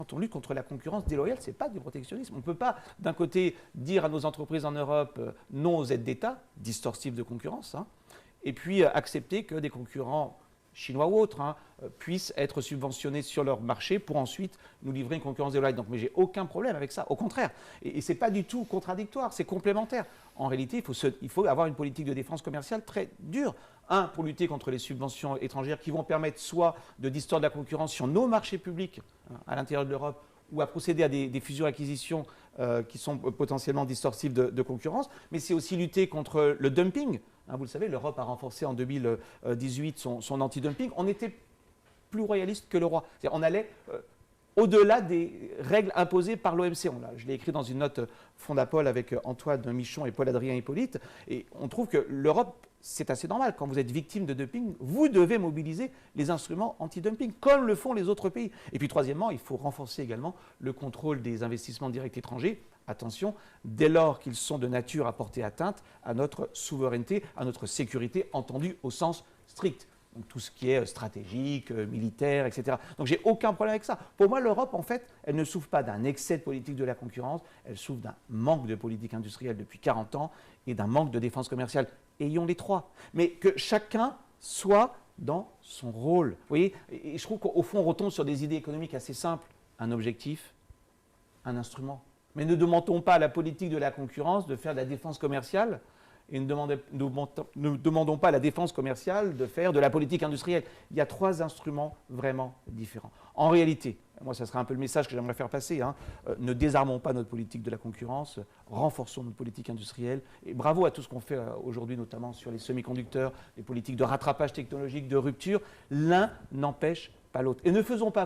Quand on lutte contre la concurrence déloyale, ce n'est pas du protectionnisme. On ne peut pas, d'un côté, dire à nos entreprises en Europe non aux aides d'État, distorsives de concurrence, hein, et puis accepter que des concurrents chinois ou autres puissent être subventionnés sur leur marché pour ensuite nous livrer une concurrence déloyale. Donc, mais j'ai aucun problème avec ça, au contraire. Et ce n'est pas du tout contradictoire, c'est complémentaire. En réalité, il faut avoir une politique de défense commerciale très dure. Un, pour lutter contre les subventions étrangères qui vont permettre soit de distordre la concurrence sur nos marchés publics à l'intérieur de l'Europe, ou à procéder à des fusions-acquisitions qui sont potentiellement distorsives de concurrence, mais c'est aussi lutter contre le dumping. Vous le savez, l'Europe a renforcé en 2018 son anti-dumping. On était plus royaliste que le roi. On allait au-delà des règles imposées par l'OMC. Je l'ai écrit dans une note Fondapol avec Antoine Michon et Paul-Adrien Hippolyte. Et on trouve que l'Europe, c'est assez normal. Quand vous êtes victime de dumping, vous devez mobiliser les instruments anti-dumping, comme le font les autres pays. Et puis troisièmement, il faut renforcer également le contrôle des investissements directs étrangers. Attention, dès lors qu'ils sont de nature à porter atteinte à notre souveraineté, à notre sécurité, entendue au sens strict. Donc tout ce qui est stratégique, militaire, etc. Donc j'ai aucun problème avec ça. Pour moi, l'Europe, en fait, elle ne souffre pas d'un excès de politique de la concurrence, elle souffre d'un manque de politique industrielle depuis 40 ans et d'un manque de défense commerciale. Ayons les trois. Mais que chacun soit dans son rôle. Vous voyez, et je trouve qu'au fond, on retombe sur des idées économiques assez simples. Un objectif, un instrument. Mais ne demandons pas à la politique de la concurrence de faire de la défense commerciale et ne demandons pas à la défense commerciale de faire de la politique industrielle. Il y a trois instruments vraiment différents. En réalité, moi, ça sera un peu le message que j'aimerais faire passer, ne désarmons pas notre politique de la concurrence, renforçons notre politique industrielle. Et bravo à tout ce qu'on fait aujourd'hui, notamment sur les semi-conducteurs, les politiques de rattrapage technologique, de rupture. L'un n'empêche pas l'autre. Et ne faisons pas